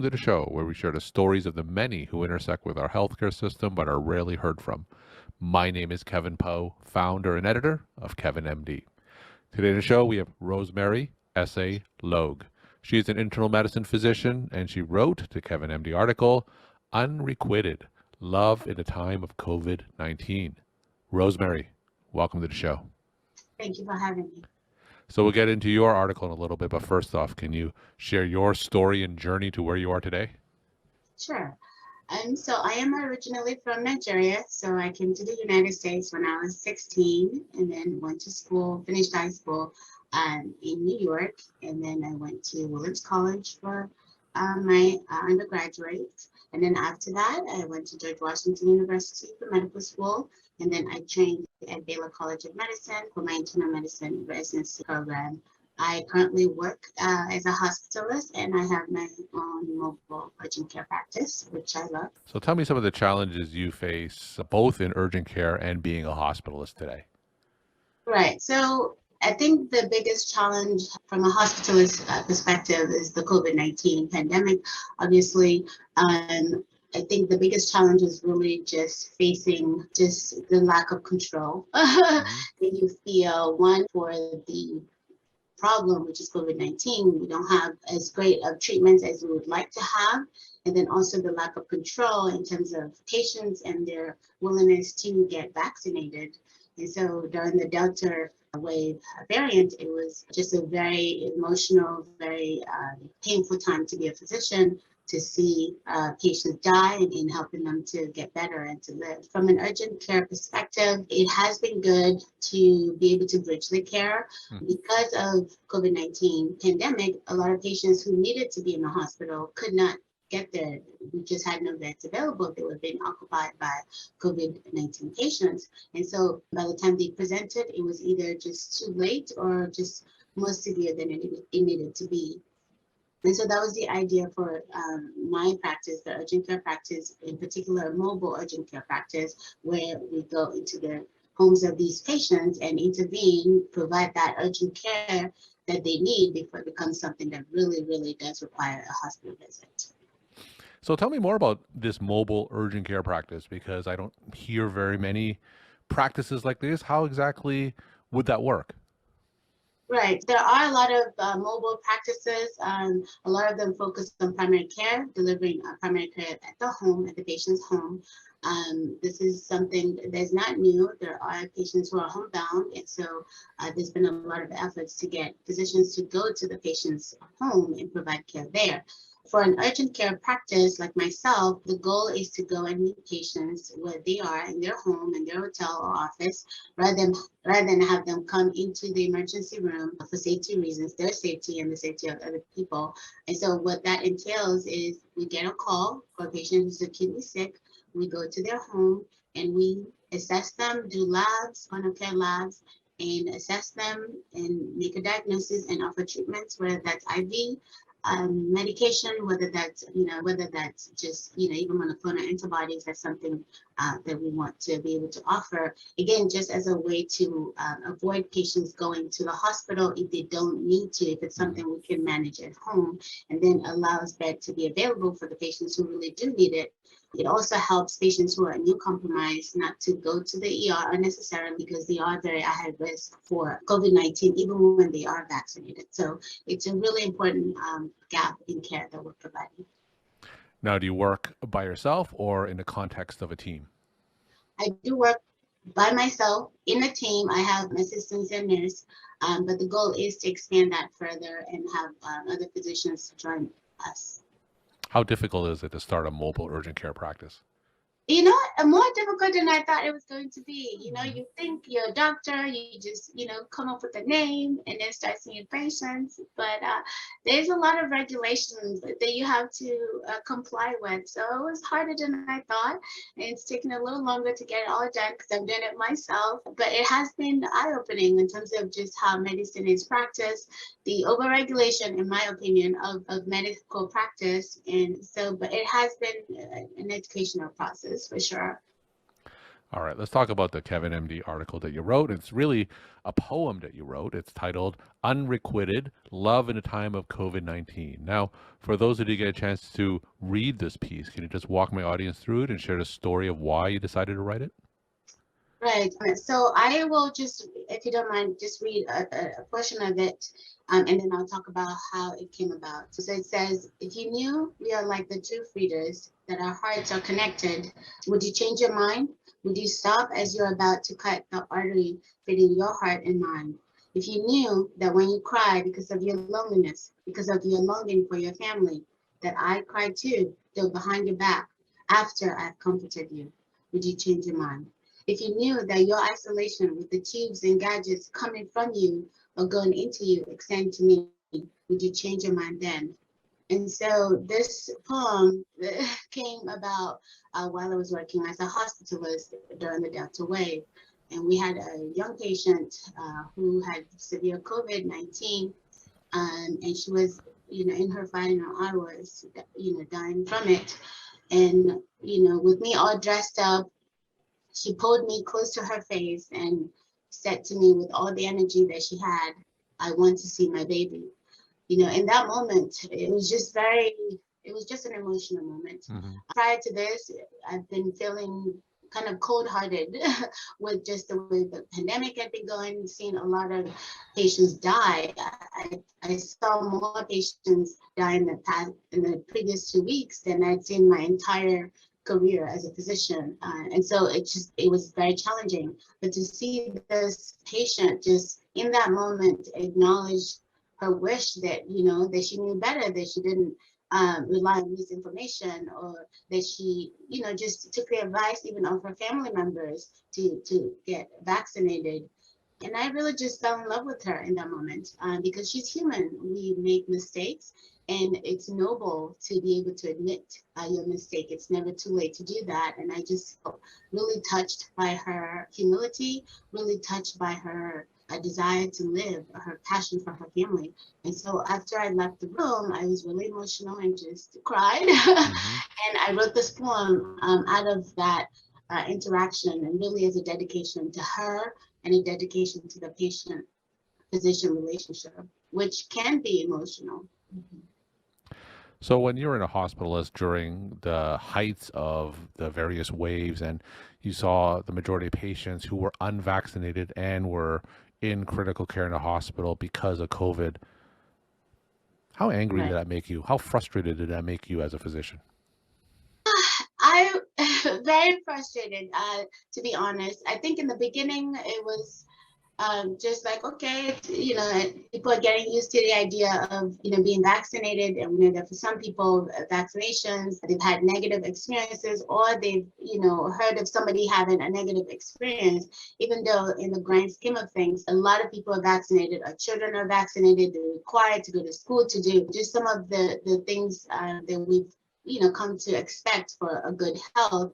to the show where we share the stories of the many who intersect with our healthcare system but are rarely heard from. My name is Kevin Poe, founder and editor of Kevin MD. Today on the show, we have Rosemary Eseh-Logue. She is an internal medicine physician, and she wrote the Kevin MD article, Unrequited, Love in a Time of COVID-19. Rosemary, welcome to the show. Thank you for having me. So we'll get into your article in a little bit, but first off, can you share your story and journey to where you are today? Sure. So I am originally from Nigeria. So I came to the United States when I was 16 and then went to school, finished high school in New York. And then I went to Williams College for my undergraduate. And then after that, I went to George Washington University for medical school. And then I trained at Baylor College of Medicine for my internal medicine residency program. I currently work as a hospitalist, and I have my own mobile urgent care practice, which I love. So tell me some of the challenges you face both in urgent care and being a hospitalist today. Right. So I think the biggest challenge from a hospitalist perspective is the COVID-19 pandemic. Obviously, I think the biggest challenge is really just facing just the lack of control that you feel, one, for the problem, which is COVID-19. We don't have as great of treatments as we would like to have. And then also the lack of control in terms of patients and their willingness to get vaccinated. And so during the Delta wave variant, it was just a very emotional, very painful time to be a physician, to see patients die and helping them to get better and to live. From an urgent care perspective, it has been good to be able to bridge the care. Because of COVID-19 pandemic, a lot of patients who needed to be in the hospital could not get there. We just had no beds available. They were being occupied by COVID-19 patients. And so by the time they presented, it was either just too late or just more severe than it needed to be. And so that was the idea for my practice, the urgent care practice, in particular, mobile urgent care practice, where we go into the homes of these patients and intervene, provide that urgent care that they need before it becomes something that really, really does require a hospital visit. So tell me more about this mobile urgent care practice, because I don't hear very many practices like this. How exactly would that work? Right. There are a lot of mobile practices. A lot of them focus on primary care, delivering primary care at the home, at the patient's home. This is something that's not new. There are patients who are homebound, and so there's been a lot of efforts to get physicians to go to the patient's home and provide care there. For an urgent care practice like myself, the goal is to go and meet patients where they are in their home, in their hotel or office, rather than have them come into the emergency room for safety reasons, their safety and the safety of other people. And so what that entails is we get a call for a patient who's acutely sick. We go to their home and we assess them, do labs, point of care labs, and assess them and make a diagnosis and offer treatments, whether that's IV, medication, whether that's just, even monoclonal antibodies, that's something that we want to be able to offer. Again, just as a way to avoid patients going to the hospital if they don't need to, if it's something we can manage at home, and then allows bed to be available for the patients who really do need it. It also helps patients who are immunocompromised not to go to the ER unnecessarily, because they are very at high risk for COVID-19, even when they are vaccinated. So it's a really important gap in care that we're providing. Now, do you work by yourself or in the context of a team? I do work by myself in a team. I have assistants and nurse, but the goal is to expand that further and have other physicians join us. How difficult is it to start a mobile urgent care practice? More difficult than I thought it was going to be. You think you're a doctor, you just, come up with a name and then start seeing patients. But there's a lot of regulations that you have to comply with. So it was harder than I thought. And it's taken a little longer to get it all done because I've done it myself. But it has been eye-opening in terms of just how medicine is practiced, the overregulation, in my opinion, of medical practice. And so, but it has been an educational process for sure. All right, let's talk about the Kevin MD article that you wrote. It's really a poem that you wrote. It's titled Unrequited Love in a Time of COVID 19. Now, for those that did get a chance to read this piece, can you just walk my audience through it and share the story of why you decided to write it? Right. So I will just, if you don't mind, just read a portion of it, and then I'll talk about how it came about. So it says, if you knew we are like the two Fridas, that our hearts are connected, would you change your mind? Would you stop as you're about to cut the artery fitting your heart and mind? If you knew that when you cry because of your loneliness, because of your longing for your family, that I cry too, though behind your back, after I've comforted you, would you change your mind? If you knew that your isolation with the tubes and gadgets coming from you or going into you extend to me, would you change your mind then? And so this poem came about while I was working as a hospitalist during the Delta wave. And we had a young patient who had severe COVID-19, and she was, in her final hours, dying from it. And, with me all dressed up, she pulled me close to her face and said to me with all the energy that she had, I want to see my baby. In that moment, it was just an emotional moment. Hmm. Prior to this, I've been feeling kind of cold hearted with just the way the pandemic had been going, seeing a lot of patients die. I saw more patients die in the previous 2 weeks than I'd seen my entire career as a physician. And so it was very challenging. But to see this patient just in that moment acknowledge her wish that, that she knew better, that she didn't rely on misinformation, or that she, just took the advice even of her family members to get vaccinated. And I really just fell in love with her in that moment, because she's human. We make mistakes, and it's noble to be able to admit your mistake. It's never too late to do that. And I just felt really touched by her humility, really touched by her desire to live, her passion for her family. And so after I left the room, I was really emotional and just cried. Hmm. And I wrote this poem out of that interaction, and really as a dedication to her and a dedication to the patient physician relationship, which can be emotional. Mhm. So, when you were in a hospitalist during the heights of the various waves and you saw the majority of patients who were unvaccinated and were in critical care in a hospital because of COVID, how angry did Right. that make you? How frustrated did that make you as a physician? I very frustrated, to be honest. I think in the beginning it was just like, okay, people are getting used to the idea of, being vaccinated. And we know that for some people, vaccinations, they've had negative experiences, or they've, heard of somebody having a negative experience, even though in the grand scheme of things, a lot of people are vaccinated, our children are vaccinated, they're required to go to school to do just some of the things that we've, come to expect for a good health.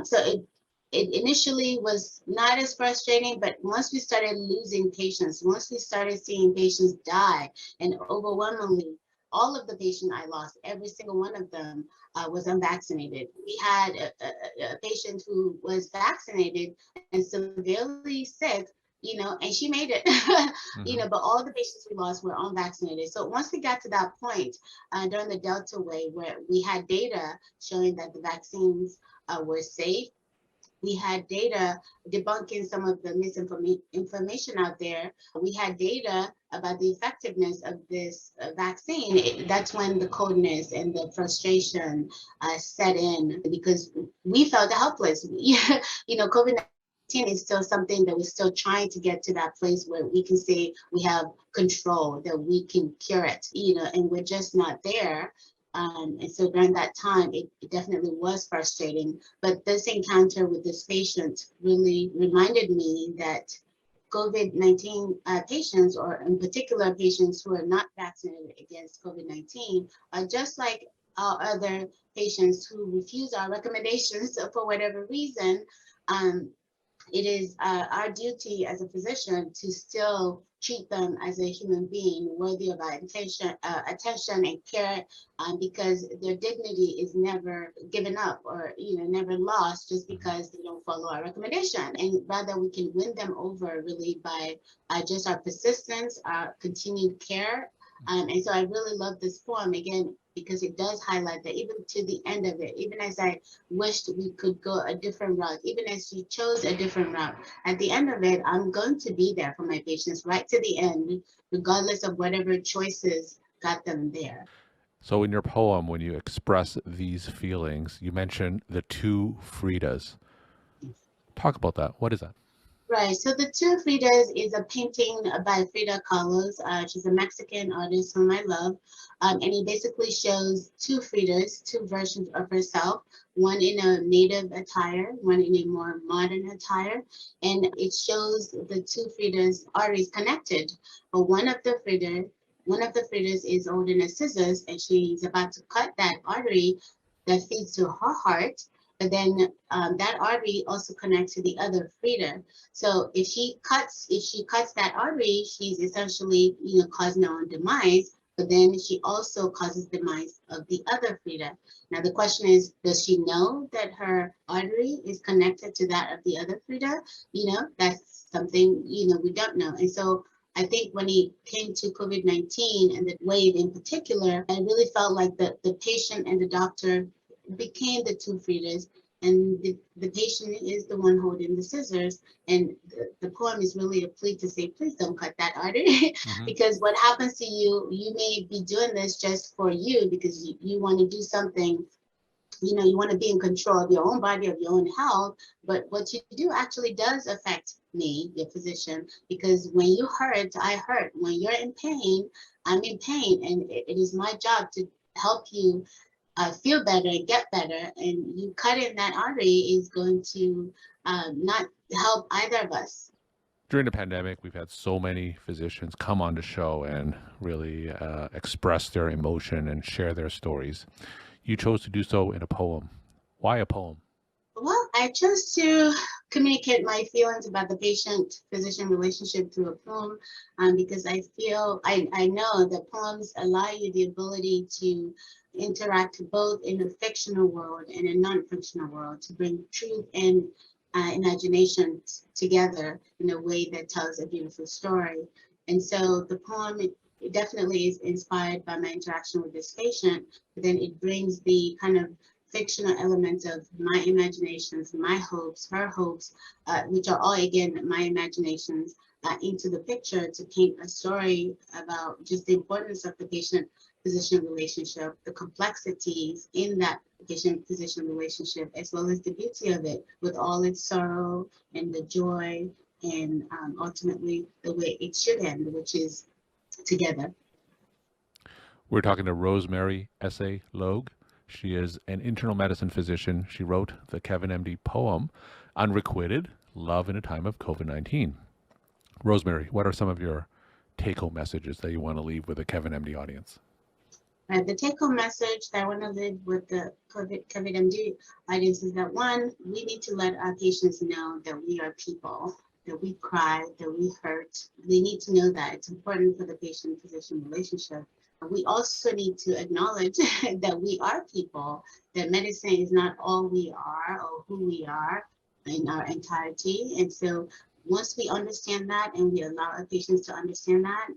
So it initially was not as frustrating, but once we started losing patients, once we started seeing patients die, and overwhelmingly, all of the patients I lost, every single one of them was unvaccinated. We had a patient who was vaccinated and severely sick, and she made it, Hmm. but all the patients we lost were unvaccinated. So once we got to that point during the Delta wave, where we had data showing that the vaccines were safe, we had data debunking some of the misinformation out there. We had data about the effectiveness of this vaccine. That's when the coldness and the frustration set in, because we felt helpless. COVID-19 is still something that we're still trying to get to that place where we can say we have control, that we can cure it, and we're just not there. And so during that time, it definitely was frustrating. But this encounter with this patient really reminded me that COVID-19 patients, or in particular patients who are not vaccinated against COVID-19, are just like our other patients who refuse our recommendations for whatever reason. Um, it is our duty as a physician to still treat them as a human being worthy of our attention and care, because their dignity is never given up or never lost just Mhm. because they don't follow our recommendation. And rather, we can win them over really by just our persistence, our continued care. And so I really love this poem again because it does highlight that even to the end of it, even as I wished we could go a different route, even as you chose a different route. At the end of it, I'm going to be there for my patients right to the end, regardless of whatever choices got them there. So, in your poem, when you express these feelings, you mention the two Fridas. Talk about that. What is that? Right. So the two Fridas is a painting by Frida Kahlo. She's a Mexican artist whom I love. And he basically shows two Fridas, two versions of herself, one in a native attire, one in a more modern attire. And it shows the two Fridas arteries connected. But one of the Fridas is holding a scissors and she's about to cut that artery that feeds to her heart. But then that artery also connects to the other Frida. So if she cuts that artery, she's essentially, causing her own demise. But then she also causes demise of the other Frida. Now the question is, does she know that her artery is connected to that of the other Frida? That's something we don't know. And so I think when it came to COVID-19 and the wave in particular, I really felt like the patient and the doctor became the two Fridas, and the patient is the one holding the scissors. And the poem is really a plea to say, please don't cut that artery, Hmm. because what happens to you, you may be doing this just for you because you want to do something. You want to be in control of your own body, of your own health. But what you do actually does affect me, your physician, because when you hurt, I hurt. When you're in pain, I'm in pain. And it is my job to help you feel better and get better. And you cutting that artery is going to not help either of us. During the pandemic, we've had so many physicians come on the show and really express their emotion and share their stories. You chose to do so in a poem. Why a poem? Well, I chose to communicate my feelings about the patient-physician relationship through a poem, because I know that poems allow you the ability to interact both in a fictional world and a non-fictional world, to bring truth and imagination together in a way that tells a beautiful story. And so the poem, it definitely is inspired by my interaction with this patient, but then it brings the kind of fictional elements of my imaginations, my hopes, her hopes, which are all, again, my imaginations, into the picture to paint a story about just the importance of the patient physician relationship, the complexities in that patient physician relationship, as well as the beauty of it with all its sorrow and the joy, and ultimately the way it should end, which is together. We're talking to Rosemary Eseh-Logue. She is an internal medicine physician. She wrote the Kevin MD poem, Unrequited, Love in a Time of COVID-19. Rosemary, what are some of your take-home messages that you want to leave with the Kevin MD audience? The take-home message that I want to leave with the COVID MD audience is that, one, we need to let our patients know that we are people, that we cry, that we hurt. They need to know that it's important for the patient-physician relationship. We also need to acknowledge that we are people, that medicine is not all we are or who we are in our entirety. And so once we understand that and we allow our patients to understand that,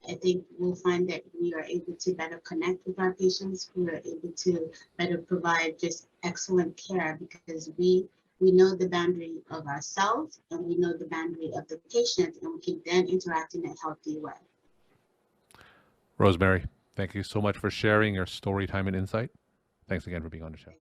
I think we'll find that we are able to better connect with our patients. We are able to better provide just excellent care because we know the boundary of ourselves and we know the boundary of the patient, and we can then interact in a healthy way. Rosemary, thank you so much for sharing your story time and insight. Thanks again for being on the show.